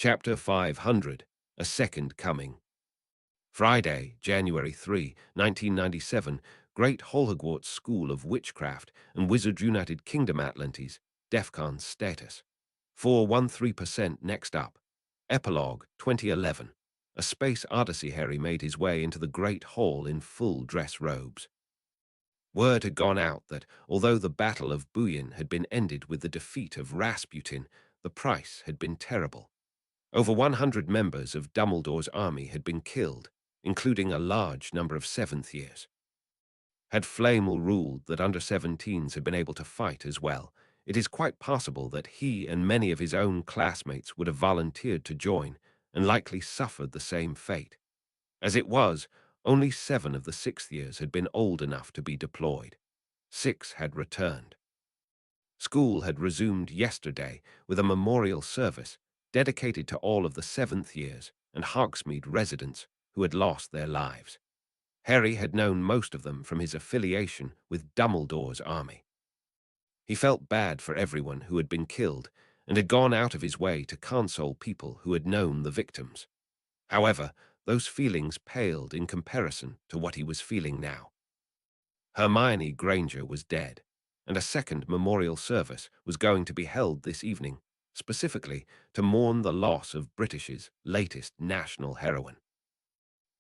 Chapter 500, A Second Coming. Friday, January 3, 1997, Great Hogwarts School of Witchcraft and Wizard United Kingdom Atlantis, DEFCON status. 413% next up. Epilogue 2011. A Space Odyssey. Harry made his way into the Great Hall in full dress robes. Word had gone out that, although the Battle of Bouillon had been ended with the defeat of Rasputin, the price had been terrible. Over 100 members of Dumbledore's army had been killed, including a large number of seventh years. Had Flamel ruled that under-17s had been able to fight as well, it is quite possible that he and many of his own classmates would have volunteered to join and likely suffered the same fate. As it was, only 7 of the sixth years had been old enough to be deployed. 6 had returned. School had resumed yesterday with a memorial service dedicated to all of the seventh years and Hogsmeade residents who had lost their lives. Harry had known most of them from his affiliation with Dumbledore's army. He felt bad for everyone who had been killed and had gone out of his way to console people who had known the victims. However, those feelings paled in comparison to what he was feeling now. Hermione Granger was dead, and a second memorial service was going to be held this evening, specifically to mourn the loss of British's latest national heroine.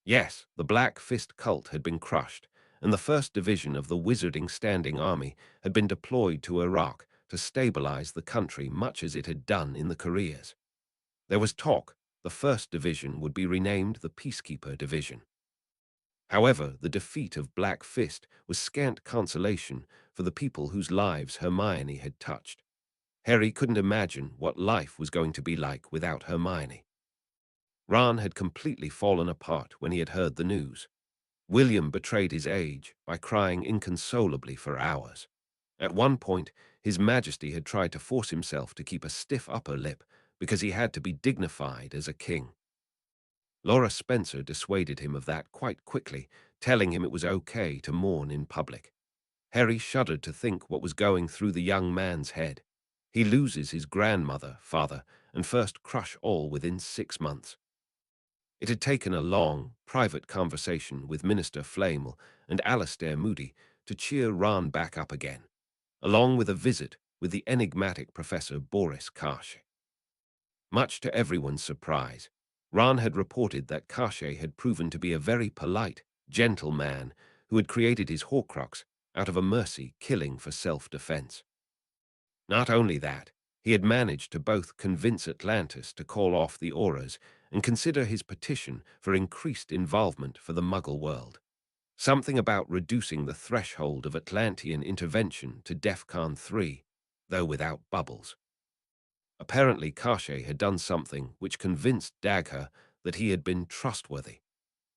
Yes, the Black Fist cult had been crushed, and the first division of the Wizarding Standing Army had been deployed to Iraq to stabilize the country much as it had done in the Koreas. There was talk the first division would be renamed the Peacekeeper Division. However, the defeat of Black Fist was scant consolation for the people whose lives Hermione had touched. Harry couldn't imagine what life was going to be like without Hermione. Ron had completely fallen apart when he had heard the news. William betrayed his age by crying inconsolably for hours. At one point, His Majesty had tried to force himself to keep a stiff upper lip because he had to be dignified as a king. Laura Spencer dissuaded him of that quite quickly, telling him it was okay to mourn in public. Harry shuddered to think what was going through the young man's head. He loses his grandmother, father, and first crush all within 6 months. It had taken a long, private conversation with Minister Flamel and Alastair Moody to cheer Ron back up again, along with a visit with the enigmatic Professor Boris Karsh. Much to everyone's surprise, Ron had reported that Karsh had proven to be a very polite, gentle man who had created his Horcrux out of a mercy killing for self-defense. Not only that, he had managed to both convince Atlantis to call off the auras and consider his petition for increased involvement for the Muggle world. Something about reducing the threshold of Atlantean intervention to DEFCON 3, though without bubbles. Apparently, Karsh had done something which convinced Dagher that he had been trustworthy.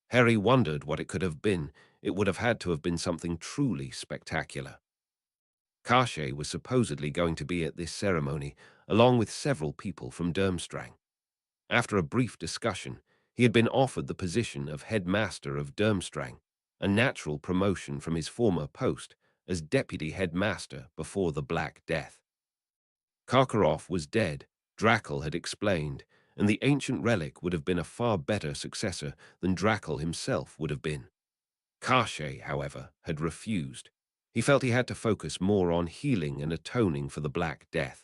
Harry wondered what it could have been. It would have had to have been something truly spectacular. Karsh was supposedly going to be at this ceremony, along with several people from Durmstrang. After a brief discussion, he had been offered the position of headmaster of Durmstrang, a natural promotion from his former post as deputy headmaster before the Black Death. Karkaroff was dead, Drackle had explained, and the ancient relic would have been a far better successor than Drackle himself would have been. Karsh, however, had refused. He felt he had to focus more on healing and atoning for the Black Death.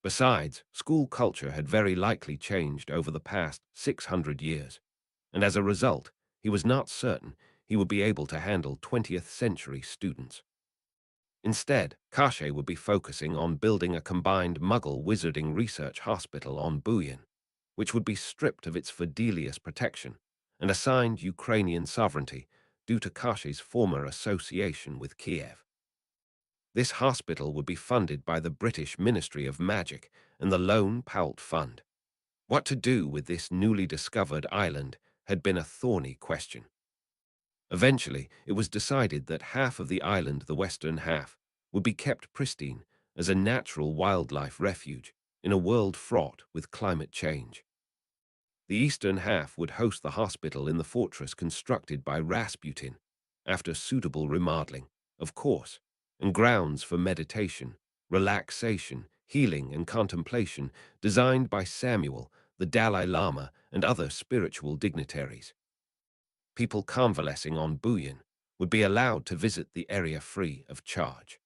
Besides, school culture had very likely changed over the past 600 years, and as a result, he was not certain he would be able to handle 20th century students. Instead, Karsh would be focusing on building a combined Muggle wizarding research hospital on Bouillon, which would be stripped of its Fidelius protection and assigned Ukrainian sovereignty due to Karsh's former association with Kiev. This hospital would be funded by the British Ministry of Magic and the Lone Poult Fund. What to do with this newly discovered island had been a thorny question. Eventually, it was decided that half of the island, the western half, would be kept pristine as a natural wildlife refuge in a world fraught with climate change. The eastern half would host the hospital in the fortress constructed by Rasputin, after suitable remodeling, of course, and grounds for meditation, relaxation, healing, and contemplation designed by Samuel, the Dalai Lama, and other spiritual dignitaries. People convalescing on bullion would be allowed to visit the area free of charge.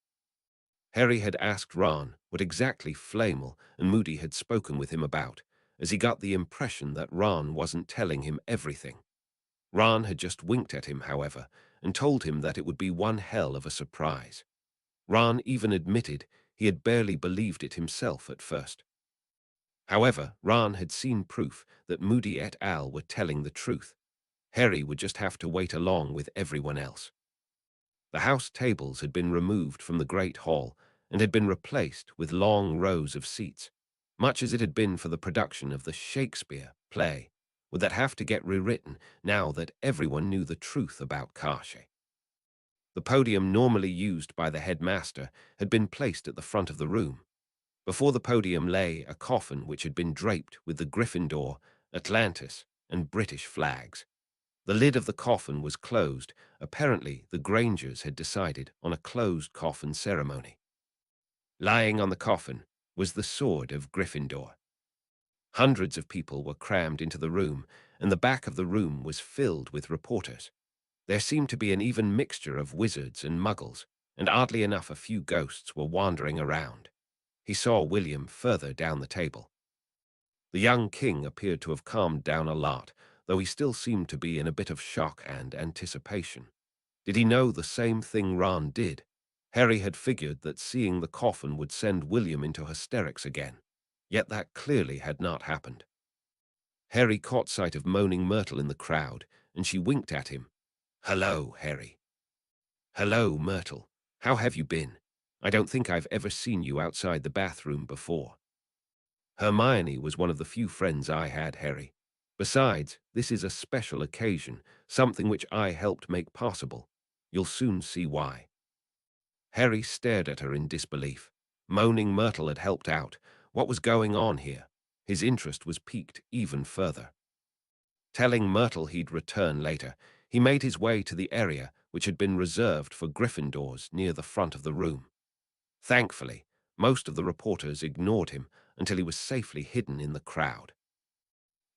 Harry had asked Ron what exactly Flamel and Moody had spoken with him about, as he got the impression that Ron wasn't telling him everything. Ron had just winked at him, however, and told him that it would be one hell of a surprise. Ron even admitted he had barely believed it himself at first. However, Ron had seen proof that Moody et al. Were telling the truth. Harry would just have to wait along with everyone else. The house tables had been removed from the great hall and had been replaced with long rows of seats, much as it had been for the production of the Shakespeare play. Would that have to get rewritten now that everyone knew the truth about Kashi? The podium normally used by the headmaster had been placed at the front of the room. Before the podium lay a coffin which had been draped with the Gryffindor, Atlantis, and British flags. The lid of the coffin was closed. Apparently, the Grangers had decided on a closed coffin ceremony. Lying on the coffin was the sword of Gryffindor. Hundreds of people were crammed into the room, and the back of the room was filled with reporters. There seemed to be an even mixture of wizards and muggles, and oddly enough a few ghosts were wandering around. He saw William further down the table. The young king appeared to have calmed down a lot, though he still seemed to be in a bit of shock and anticipation. Did he know the same thing Ron did? Harry had figured that seeing the coffin would send William into hysterics again, yet that clearly had not happened. Harry caught sight of Moaning Myrtle in the crowd, and she winked at him. "Hello, Harry." "Hello, Myrtle. How have you been? I don't think I've ever seen you outside the bathroom before." Hermione was one of the few friends I had, Harry. Besides, this is a special occasion, something which I helped make possible. You'll soon see why. Harry stared at her in disbelief. Moaning Myrtle had helped out. What was going on here? His interest was piqued even further. Telling Myrtle he'd return later, he made his way to the area which had been reserved for Gryffindors near the front of the room. Thankfully, most of the reporters ignored him until he was safely hidden in the crowd.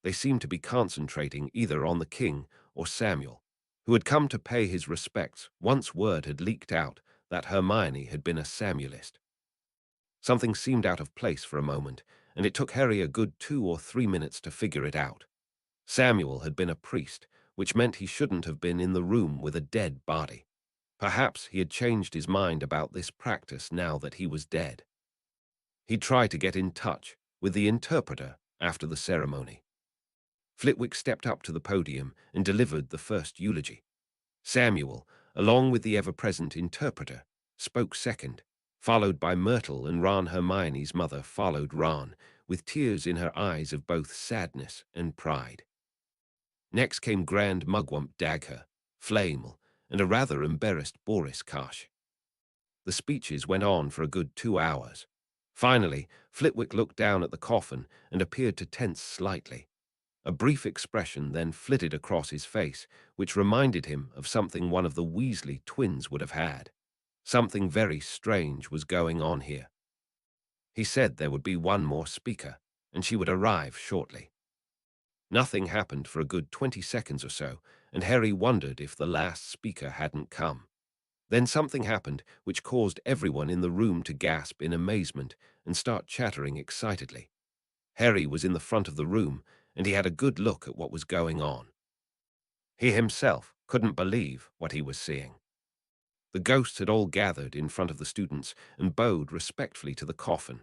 They seemed to be concentrating either on the king or Samuel, who had come to pay his respects once word had leaked out that Hermione had been a Samuelist. Something seemed out of place for a moment, and it took Harry a good 2 or 3 minutes to figure it out. Samuel had been a priest, which meant he shouldn't have been in the room with a dead body. Perhaps he had changed his mind about this practice now that he was dead. He'd try to get in touch with the interpreter after the ceremony. Flitwick stepped up to the podium and delivered the first eulogy. Samuel, along with the ever-present interpreter, spoke second, followed by Myrtle, and Ron. Hermione's mother followed Ron, with tears in her eyes of both sadness and pride. Next came Grand Mugwump Dagher, Flamel, and a rather embarrassed Boris Karsh. The speeches went on for a good 2 hours. Finally, Flitwick looked down at the coffin and appeared to tense slightly. A brief expression then flitted across his face, which reminded him of something one of the Weasley twins would have had. Something very strange was going on here. He said there would be one more speaker, and she would arrive shortly. Nothing happened for a good 20 seconds or so, and Harry wondered if the last speaker hadn't come. Then something happened which caused everyone in the room to gasp in amazement and start chattering excitedly. Harry was in the front of the room, and he had a good look at what was going on. He himself couldn't believe what he was seeing. The ghosts had all gathered in front of the students and bowed respectfully to the coffin.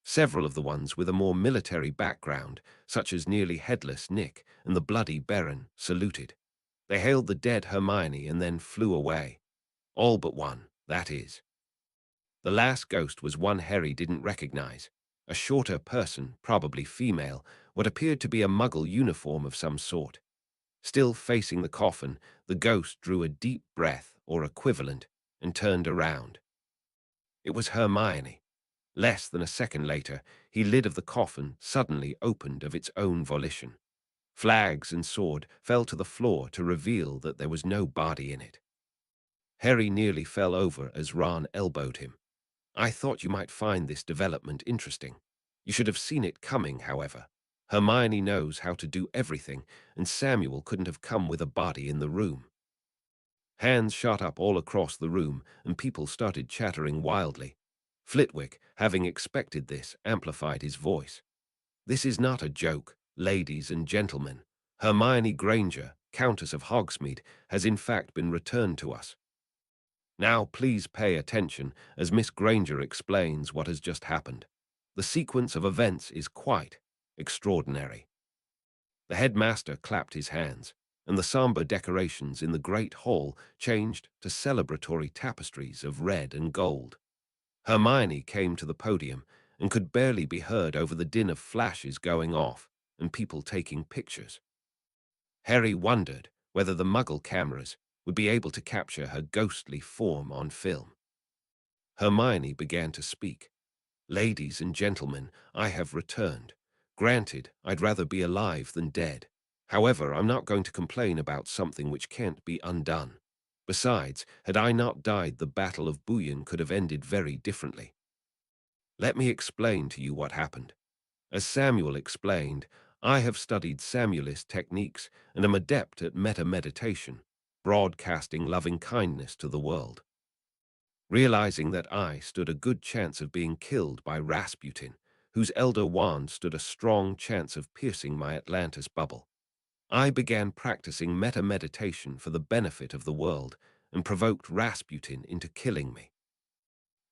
Several of the ones with a more military background, such as nearly headless Nick and the bloody Baron, saluted. They hailed the dead Hermione and then flew away. All but one, that is. The last ghost was one Harry didn't recognize. A shorter person, probably female, what appeared to be a Muggle uniform of some sort. Still facing the coffin, the ghost drew a deep breath, or equivalent, and turned around. It was Hermione. Less than a second later, the lid of the coffin suddenly opened of its own volition. Flags and sword fell to the floor to reveal that there was no body in it. Harry nearly fell over as Ron elbowed him. "I thought you might find this development interesting. You should have seen it coming, however." Hermione knows how to do everything, and Samuel couldn't have come with a body in the room. Hands shot up all across the room, and people started chattering wildly. Flitwick, having expected this, amplified his voice. "This is not a joke, ladies and gentlemen. Hermione Granger, Countess of Hogsmeade, has in fact been returned to us. Now please pay attention as Miss Granger explains what has just happened. The sequence of events is quite extraordinary." The headmaster clapped his hands, and the somber decorations in the great hall changed to celebratory tapestries of red and gold. Hermione came to the podium and could barely be heard over the din of flashes going off and people taking pictures. Harry wondered whether the Muggle cameras would be able to capture her ghostly form on film. Hermione began to speak. "Ladies and gentlemen, I have returned. Granted, I'd rather be alive than dead. However, I'm not going to complain about something which can't be undone. Besides, had I not died, the Battle of Bouillon could have ended very differently. Let me explain to you what happened. As Samuel explained, I have studied Samuelist techniques and am adept at meta-meditation, broadcasting loving-kindness to the world. Realizing that I stood a good chance of being killed by Rasputin, whose elder wand stood a strong chance of piercing my Atlantis bubble, I began practicing meta-meditation for the benefit of the world and provoked Rasputin into killing me.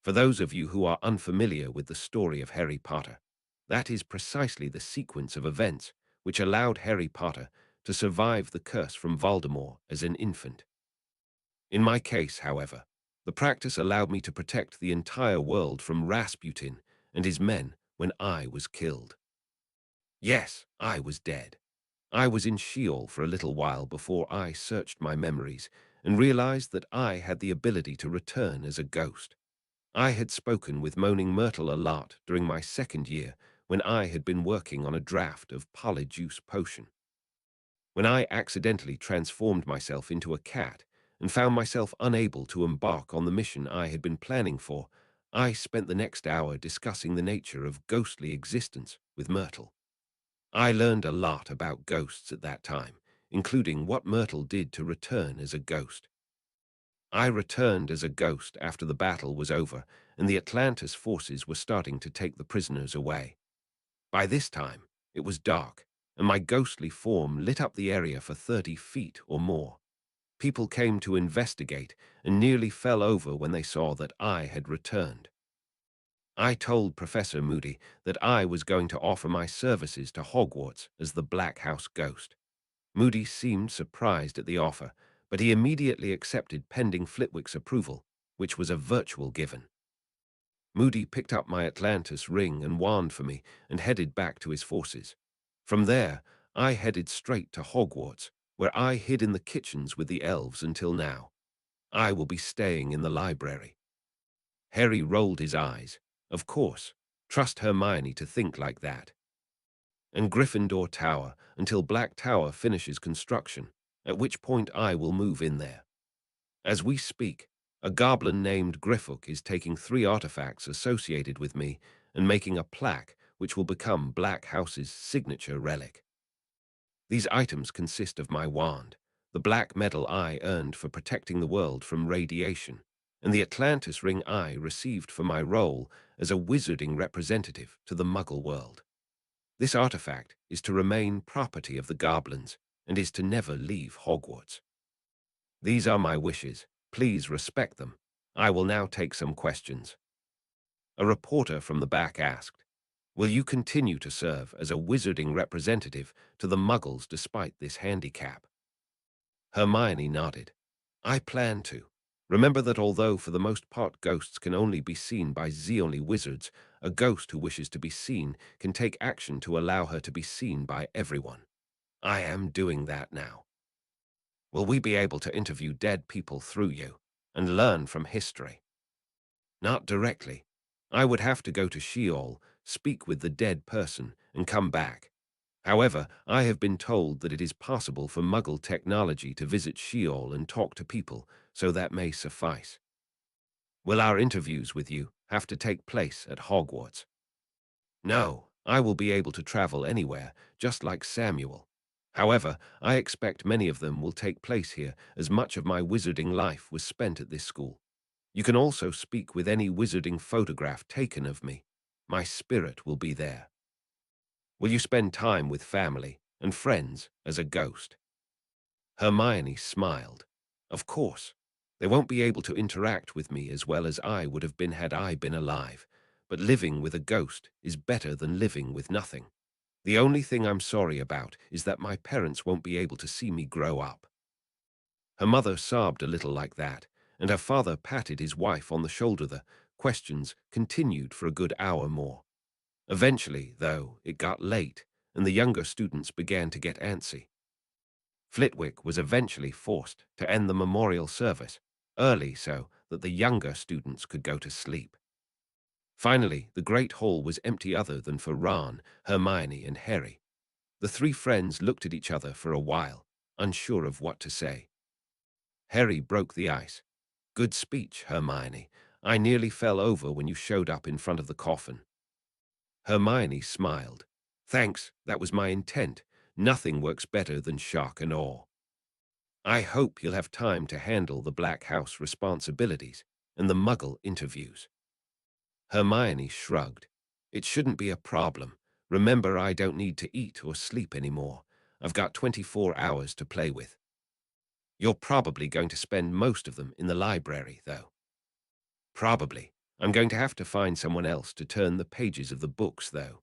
For those of you who are unfamiliar with the story of Harry Potter, that is precisely the sequence of events which allowed Harry Potter to survive the curse from Voldemort as an infant. In my case, however, the practice allowed me to protect the entire world from Rasputin and his men when I was killed. Yes, I was dead. I was in Sheol for a little while before I searched my memories and realized that I had the ability to return as a ghost. I had spoken with Moaning Myrtle a lot during my second year when I had been working on a draft of Polyjuice potion. When I accidentally transformed myself into a cat and found myself unable to embark on the mission I had been planning for, I spent the next hour discussing the nature of ghostly existence with Myrtle. I learned a lot about ghosts at that time, including what Myrtle did to return as a ghost. I returned as a ghost after the battle was over and the Atlantis forces were starting to take the prisoners away. By this time, it was dark, and my ghostly form lit up the area for 30 feet or more. People came to investigate and nearly fell over when they saw that I had returned. I told Professor Moody that I was going to offer my services to Hogwarts as the Black House Ghost. Moody seemed surprised at the offer, but he immediately accepted pending Flitwick's approval, which was a virtual given. Moody picked up my Atlantis ring and wand for me and headed back to his forces. From there, I headed straight to Hogwarts, where I hid in the kitchens with the elves until now. I will be staying in the library. Harry rolled his eyes. Of course, trust Hermione to think like that. And Gryffindor Tower until Black Tower finishes construction, at which point I will move in there. As we speak, a goblin named Griffook is taking 3 artifacts associated with me and making a plaque which will become Black House's signature relic. These items consist of my wand, the black medal I earned for protecting the world from radiation, and the Atlantis ring I received for my role as a wizarding representative to the Muggle world. This artifact is to remain property of the goblins and is to never leave Hogwarts. These are my wishes. Please respect them. I will now take some questions. A reporter from the back asked, "Will you continue to serve as a wizarding representative to the Muggles despite this handicap?" Hermione nodded. "I plan to. Remember that although for the most part ghosts can only be seen by Xeonly wizards, a ghost who wishes to be seen can take action to allow her to be seen by everyone. I am doing that now. Will we be able to interview dead people through you and learn from history?" "Not directly. I would have to go to Sheol, speak with the dead person, and come back. However, I have been told that it is possible for Muggle technology to visit Sheol and talk to people, so that may suffice." "Will our interviews with you have to take place at Hogwarts?" "No, I will be able to travel anywhere, just like Samuel. However, I expect many of them will take place here, as much of my wizarding life was spent at this school. You can also speak with any wizarding photograph taken of me. My spirit will be there. Will you spend time with family and friends as a ghost? Hermione smiled. Of course. They won't be able to interact with me as well as I would have been had I been alive, but living with a ghost is better than living with nothing. The only thing I'm sorry about is that my parents won't be able to see me grow up. Her mother sobbed a little like that, and her father patted his wife on the shoulder. The questions continued for a good hour more. Eventually, though, it got late, and the younger students began to get antsy. Flitwick was eventually forced to end the memorial service early so that the younger students could go to sleep. Finally, the great hall was empty other than for Ron, Hermione, and Harry. The three friends looked at each other for a while, unsure of what to say. Harry broke the ice. Good speech, Hermione. I nearly fell over when you showed up in front of the coffin. Hermione smiled. Thanks, that was my intent. Nothing works better than shock and awe. I hope you'll have time to handle the Black House responsibilities and the Muggle interviews. Hermione shrugged. It shouldn't be a problem. Remember, I don't need to eat or sleep anymore. I've got 24 hours to play with. You're probably going to spend most of them in the library, though. Probably. I'm going to have to find someone else to turn the pages of the books, though.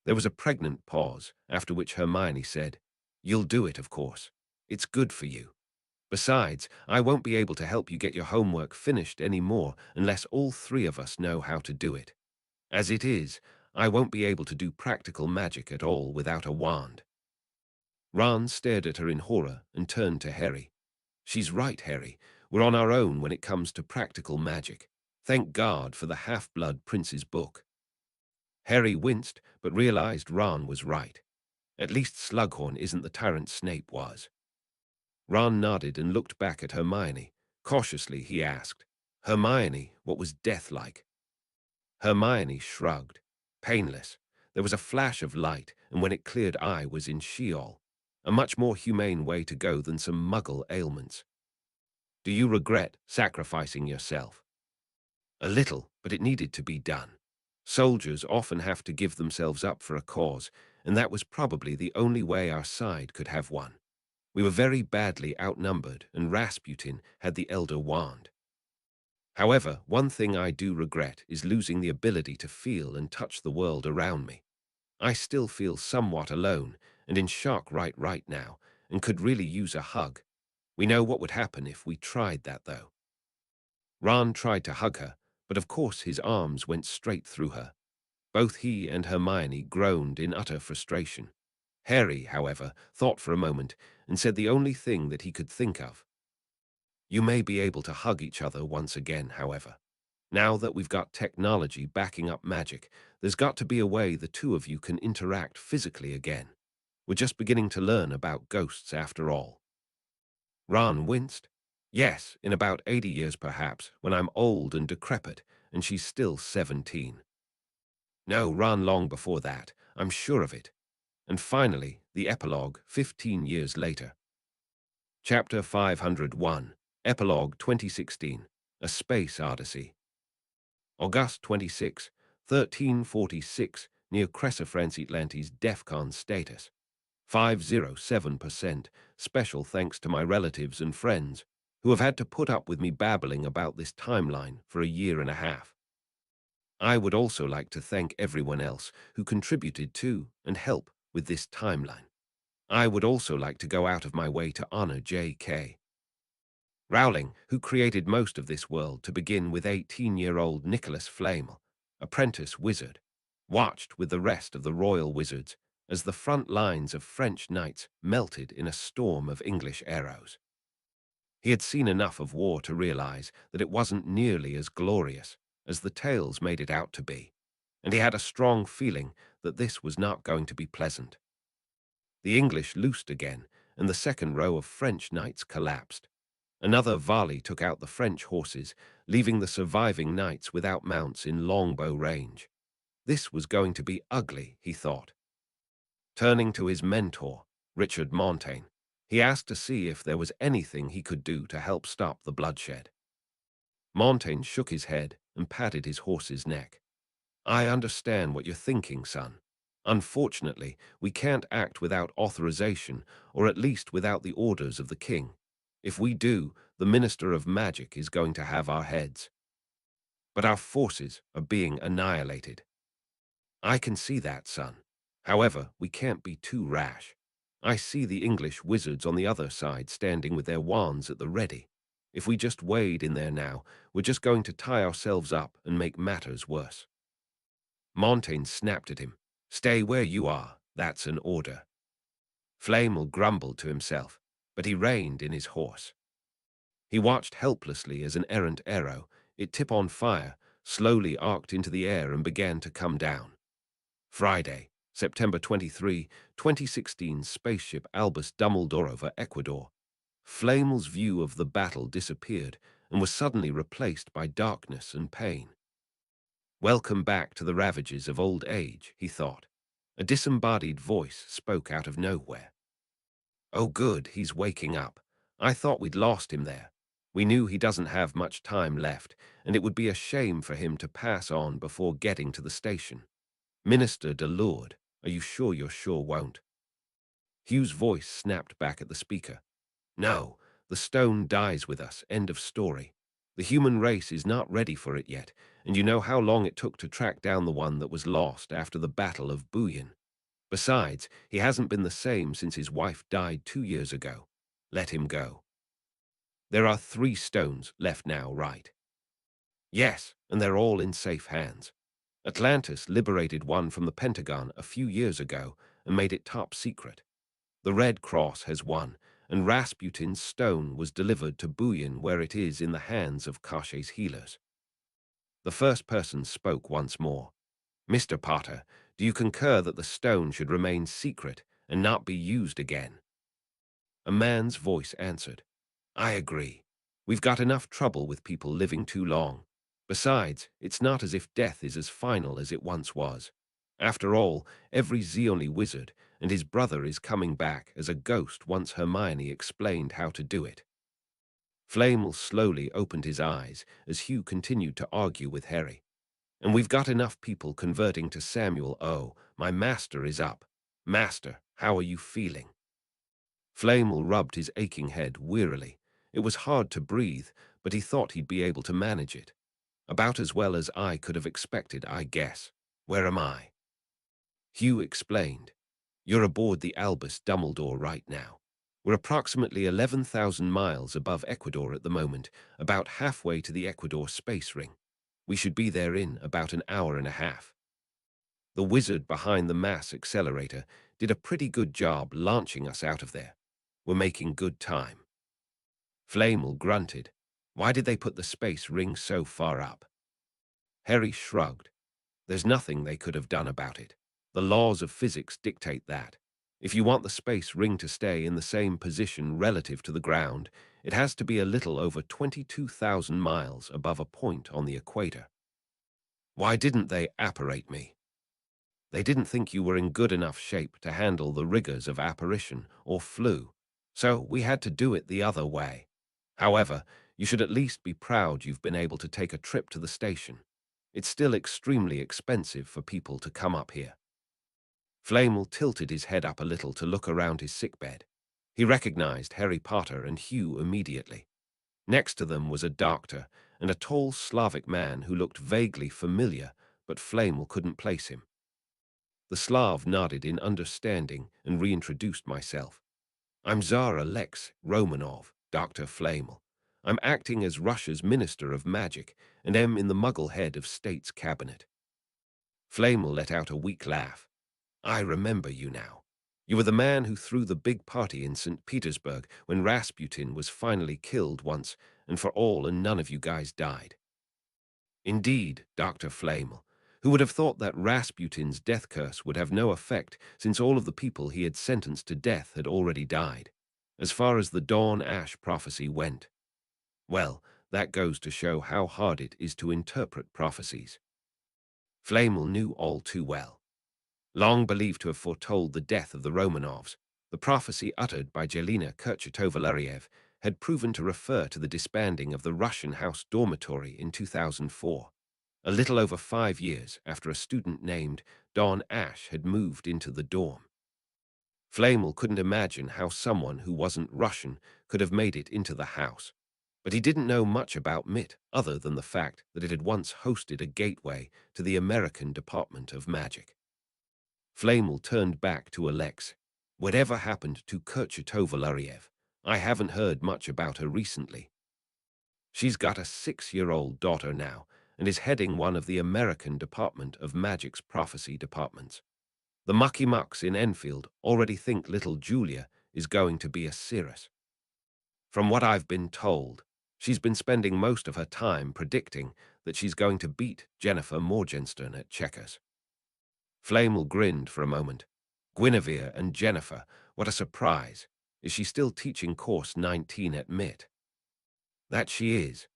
There was a pregnant pause, after which Hermione said, You'll do it, of course. It's good for you. Besides, I won't be able to help you get your homework finished anymore unless all three of us know how to do it. As it is, I won't be able to do practical magic at all without a wand. Ron stared at her in horror and turned to Harry. She's right, Harry. We're on our own when it comes to practical magic. Thank God for the Half-Blood Prince's book. Harry winced, but realized Ron was right. At least Slughorn isn't the tyrant Snape was. Ron nodded and looked back at Hermione. Cautiously, he asked, Hermione, what was death like? Hermione shrugged. Painless. There was a flash of light, and when it cleared, I was in Sheol. A much more humane way to go than some Muggle ailments. Do you regret sacrificing yourself? A little, but it needed to be done. Soldiers often have to give themselves up for a cause, and that was probably the only way our side could have won. We were very badly outnumbered, and Rasputin had the Elder Wand. However, one thing I do regret is losing the ability to feel and touch the world around me. I still feel somewhat alone and in shock right now, and could really use a hug. We know what would happen if we tried that, though. Ron tried to hug her, but of course his arms went straight through her. Both he and Hermione groaned in utter frustration. Harry, however, thought for a moment and said the only thing that he could think of. You may be able to hug each other once again, however. Now that we've got technology backing up magic, there's got to be a way the two of you can interact physically again. We're just beginning to learn about ghosts after all. Ron winced. Yes, in about 80 years perhaps, when I'm old and decrepit, and she's still 17. No, Ron, long before that, I'm sure of it. And finally, the epilogue, 15 years later. Chapter 501, Epilogue 2016, A Space Odyssey. August 26, 1346, near Crescifrance Atlantis DEFCON status. 507%, special thanks to my relatives and friends, who have had to put up with me babbling about this timeline for a year and a half. I would also like to thank everyone else who contributed to and help with this timeline. I would also like to go out of my way to honor J.K. Rowling, who created most of this world to begin with 18-year-old Nicholas Flamel, apprentice wizard, watched with the rest of the royal wizards as the front lines of French knights melted in a storm of English arrows. He had seen enough of war to realize that it wasn't nearly as glorious as the tales made it out to be, and he had a strong feeling that this was not going to be pleasant. The English loosed again, and the second row of French knights collapsed. Another volley took out the French horses, leaving the surviving knights without mounts in longbow range. This was going to be ugly, he thought. Turning to his mentor, Richard Montaigne, he asked to see if there was anything he could do to help stop the bloodshed. Montaigne shook his head and patted his horse's neck. I understand what you're thinking, son. Unfortunately, we can't act without authorization, or at least without the orders of the king. If we do, the Minister of Magic is going to have our heads. But our forces are being annihilated. I can see that, son. However, we can't be too rash. I see the English wizards on the other side standing with their wands at the ready. If we just wade in there now, we're just going to tie ourselves up and make matters worse. Montaigne snapped at him. Stay where you are, that's an order. Flamel grumbled to himself, but he reined in his horse. He watched helplessly as an errant arrow, it tip on fire, slowly arced into the air and began to come down. Friday, September 23, 2016, spaceship Albus Dumbledore over Ecuador. Flamel's view of the battle disappeared and was suddenly replaced by darkness and pain. Welcome back to the ravages of old age, he thought. A disembodied voice spoke out of nowhere. Oh good, he's waking up. I thought we'd lost him there. We knew he doesn't have much time left, and it would be a shame for him to pass on before getting to the station. Minister DeLorean, are you sure you're sure won't? Hugh's voice snapped back at the speaker. No, the stone dies with us, end of story. The human race is not ready for it yet, and you know how long it took to track down the one that was lost after the Battle of Bouillon. Besides, he hasn't been the same since his wife died 2 years ago. Let him go. There are 3 stones left now, right? Yes, and they're all in safe hands. Atlantis liberated one from the Pentagon a few years ago and made it top secret. The Red Cross has one, and Rasputin's stone was delivered to Bouillon where it is in the hands of Cachet's healers. The first person spoke once more. Mr. Potter, do you concur that the stone should remain secret and not be used again? A man's voice answered. I agree. We've got enough trouble with people living too long. Besides, it's not as if death is as final as it once was. After all, every Xeonly wizard and his brother is coming back as a ghost once Hermione explained how to do it. Flamel slowly opened his eyes as Hugh continued to argue with Harry. And we've got enough people converting to Samuel. Oh, my master is up. Master, how are you feeling? Flamel rubbed his aching head wearily. It was hard to breathe, but he thought he'd be able to manage it. About as well as I could have expected, I guess. Where am I? Hugh explained. You're aboard the Albus Dumbledore right now. We're approximately 11,000 miles above Ecuador at the moment, about halfway to the Ecuador space ring. We should be there in about an hour and a half. The wizard behind the mass accelerator did a pretty good job launching us out of there. We're making good time. Flamel grunted. Why did they put the space ring so far up? Harry shrugged. There's nothing they could have done about it. The laws of physics dictate that. If you want the space ring to stay in the same position relative to the ground, it has to be a little over 22,000 miles above a point on the equator. Why didn't they apparate me? They didn't think you were in good enough shape to handle the rigors of apparition or flu, so we had to do it the other way. However, you should at least be proud you've been able to take a trip to the station. It's still extremely expensive for people to come up here. Flamel tilted his head up a little to look around his sickbed. He recognized Harry Potter and Hugh immediately. Next to them was a doctor and a tall Slavic man who looked vaguely familiar, but Flamel couldn't place him. The Slav nodded in understanding and reintroduced myself. I'm Tsar Alex Romanov, Dr. Flamel. I'm acting as Russia's Minister of Magic and am in the Muggle head of State's cabinet. Flamel let out a weak laugh. I remember you now. You were the man who threw the big party in St. Petersburg when Rasputin was finally killed once and for all and none of you guys died. Indeed, Dr. Flamel. Who would have thought that Rasputin's death curse would have no effect since all of the people he had sentenced to death had already died, as far as the Dawn Ash prophecy went? Well, that goes to show how hard it is to interpret prophecies. Flamel knew all too well. Long believed to have foretold the death of the Romanovs, the prophecy uttered by Jelena Kurchatova-Lariev had proven to refer to the disbanding of the Russian House dormitory in 2004, a little over 5 years after a student named Don Ash had moved into the dorm. Flamel couldn't imagine how someone who wasn't Russian could have made it into the house, but he didn't know much about MIT other than the fact that it had once hosted a gateway to the American Department of Magic. Flamel turned back to Alex. Whatever happened to Kurchatova-Lariev? I haven't heard much about her recently. She's got a 6-year-old daughter now and is heading one of the American Department of Magic's prophecy departments. The mucky mucks in Enfield already think little Julia is going to be a cirrus. From what I've been told, she's been spending most of her time predicting that she's going to beat Jennifer Morgenstern at checkers. Flamel grinned for a moment. Guinevere and Jennifer, what a surprise. Is she still teaching course 19 at MIT? That she is.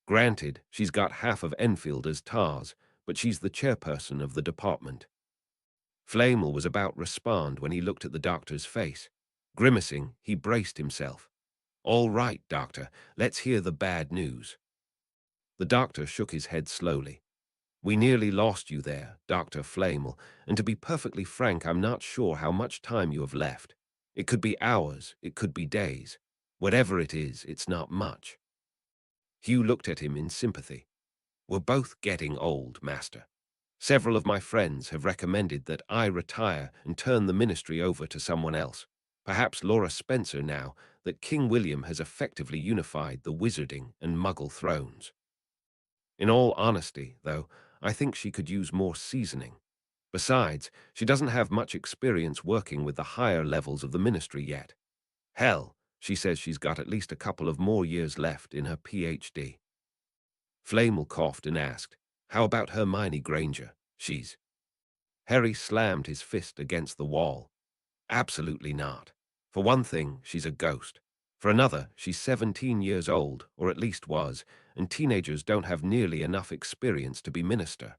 Granted, she's got half of Enfield as TARS, but she's the chairperson of the department. Flamel was about to respond when he looked at the doctor's face. Grimacing, he braced himself. All right, doctor, let's hear the bad news. The doctor shook his head slowly. We nearly lost you there, Dr. Flamel, and to be perfectly frank, I'm not sure how much time you have left. It could be hours, it could be days. Whatever it is, it's not much. Hugh looked at him in sympathy. We're both getting old, Master. Several of my friends have recommended that I retire and turn the ministry over to someone else. Perhaps Laura Spencer now that King William has effectively unified the wizarding and Muggle thrones. In all honesty, though, I think she could use more seasoning. Besides, she doesn't have much experience working with the higher levels of the ministry yet. Hell, she says she's got at least a couple of more years left in her PhD. Flamel coughed and asked, how about Hermione Granger? She's... Harry slammed his fist against the wall. Absolutely not. For one thing, she's a ghost. For another, she's 17 years old, or at least was, and teenagers don't have nearly enough experience to be minister.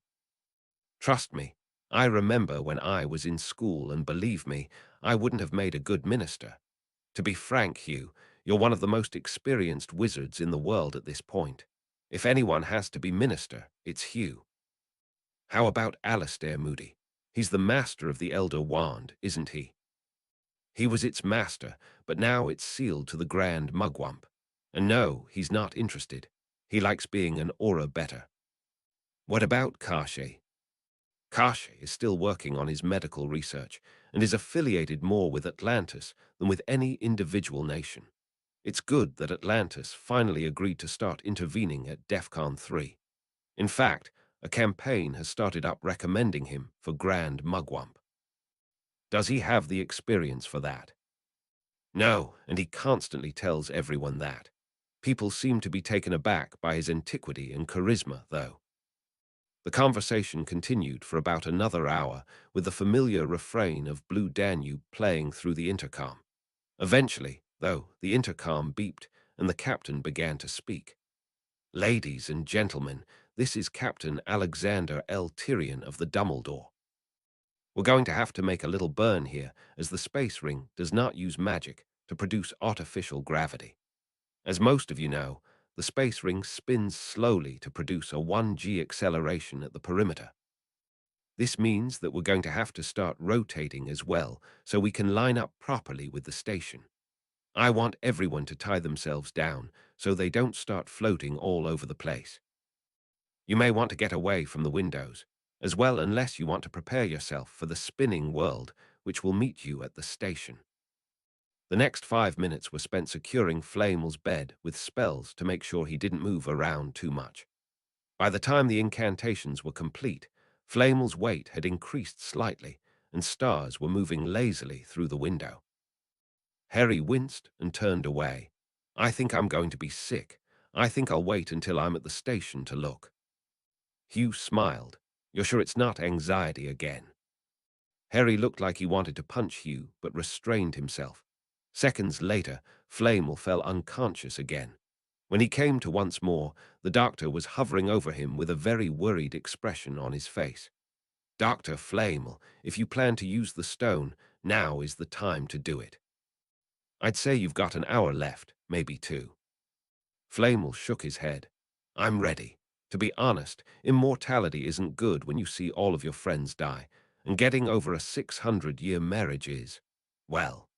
Trust me, I remember when I was in school, and believe me, I wouldn't have made a good minister. To be frank, Hugh, you're one of the most experienced wizards in the world at this point. If anyone has to be minister, it's Hugh. How about Alistair Moody? He's the master of the Elder Wand, isn't he? He was its master, but now it's sealed to the Grand Mugwump. And no, he's not interested. He likes being an aura better. What about Karshay? Karshay is still working on his medical research and is affiliated more with Atlantis than with any individual nation. It's good that Atlantis finally agreed to start intervening at DEFCON 3. In fact, a campaign has started up recommending him for Grand Mugwump. Does he have the experience for that? No, and he constantly tells everyone that. People seem to be taken aback by his antiquity and charisma, though. The conversation continued for about another hour, with the familiar refrain of Blue Danube playing through the intercom. Eventually, though, the intercom beeped, and the captain began to speak. Ladies and gentlemen, this is Captain Alexander L. Tyrion of the Dumbledore. We're going to have to make a little burn here, as the space ring does not use magic to produce artificial gravity. As most of you know, the space ring spins slowly to produce a 1g acceleration at the perimeter. This means that we're going to have to start rotating as well, so we can line up properly with the station. I want everyone to tie themselves down so they don't start floating all over the place. You may want to get away from the windows, as well, unless you want to prepare yourself for the spinning world which will meet you at the station. The next 5 minutes were spent securing Flamel's bed with spells to make sure he didn't move around too much. By the time the incantations were complete, Flamel's weight had increased slightly, and stars were moving lazily through the window. Harry winced and turned away. I think I'm going to be sick. I think I'll wait until I'm at the station to look. Hugh smiled. You're sure it's not anxiety again? Harry looked like he wanted to punch Hugh, but restrained himself. Seconds later, Flamel fell unconscious again. When he came to once more, the doctor was hovering over him with a very worried expression on his face. Dr. Flamel, if you plan to use the stone, now is the time to do it. I'd say you've got an hour left, maybe two. Flamel shook his head. I'm ready. To be honest, immortality isn't good when you see all of your friends die, and getting over a 600-year marriage is, well.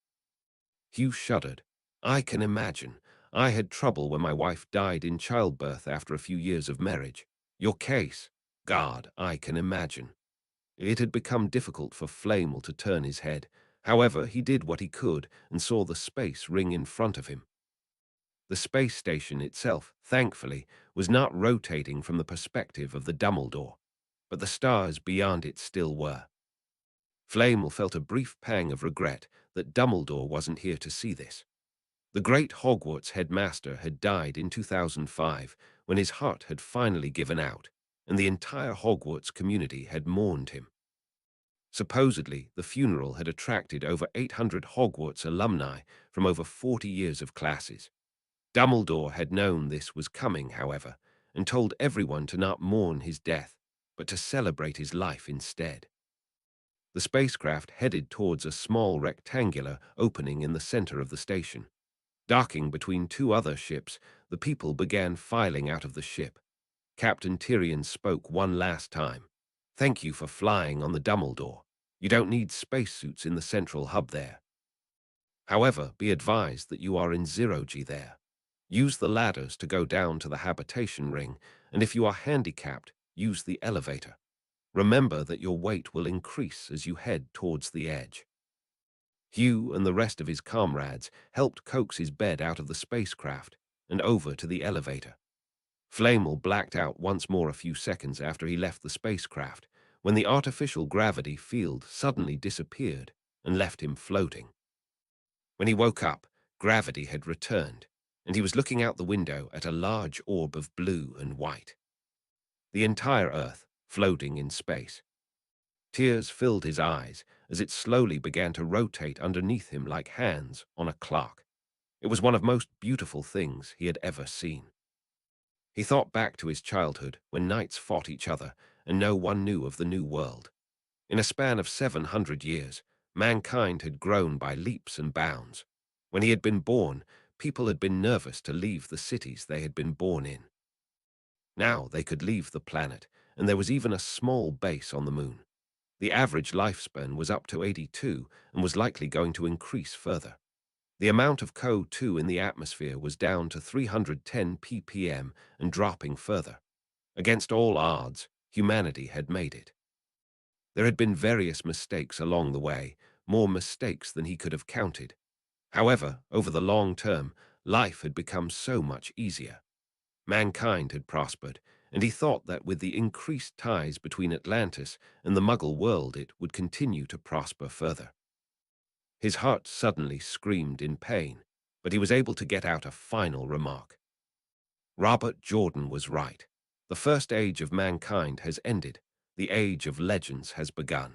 Hugh shuddered. I can imagine. I had trouble when my wife died in childbirth after a few years of marriage. Your case, God, I can imagine. It had become difficult for Flamel to turn his head. However, he did what he could and saw the space ring in front of him. The space station itself, thankfully, was not rotating from the perspective of the Dumbledore, but the stars beyond it still were. Flamel felt a brief pang of regret that Dumbledore wasn't here to see this. The great Hogwarts headmaster had died in 2005 when his heart had finally given out, and the entire Hogwarts community had mourned him. Supposedly, the funeral had attracted over 800 Hogwarts alumni from over 40 years of classes. Dumbledore had known this was coming, however, and told everyone to not mourn his death, but to celebrate his life instead. The spacecraft headed towards a small rectangular opening in the center of the station. Docking between two other ships, the people began filing out of the ship. Captain Tyrion spoke one last time. Thank you for flying on the Dumbledore. You don't need spacesuits in the central hub there. However, be advised that you are in zero-G there. Use the ladders to go down to the habitation ring, and if you are handicapped, use the elevator. Remember that your weight will increase as you head towards the edge. Hugh and the rest of his comrades helped coax his bed out of the spacecraft and over to the elevator. Flamel blacked out once more a few seconds after he left the spacecraft, when the artificial gravity field suddenly disappeared and left him floating. When he woke up, gravity had returned, and he was looking out the window at a large orb of blue and white. The entire Earth floating in space. Tears filled his eyes as it slowly began to rotate underneath him like hands on a clock. It was one of the most beautiful things he had ever seen. He thought back to his childhood when knights fought each other and no one knew of the new world. In a span of 700 years, mankind had grown by leaps and bounds. When he had been born, people had been nervous to leave the cities they had been born in. Now they could leave the planet, and there was even a small base on the moon. The average lifespan was up to 82 and was likely going to increase further. The amount of CO2 in the atmosphere was down to 310 ppm and dropping further. Against all odds, humanity had made it. There had been various mistakes along the way, more mistakes than he could have counted. However, over the long term, life had become so much easier. Mankind had prospered, and he thought that with the increased ties between Atlantis and the Muggle world it would continue to prosper further. His heart suddenly screamed in pain, but he was able to get out a final remark. Robert Jordan was right. The first age of mankind has ended. The age of legends has begun.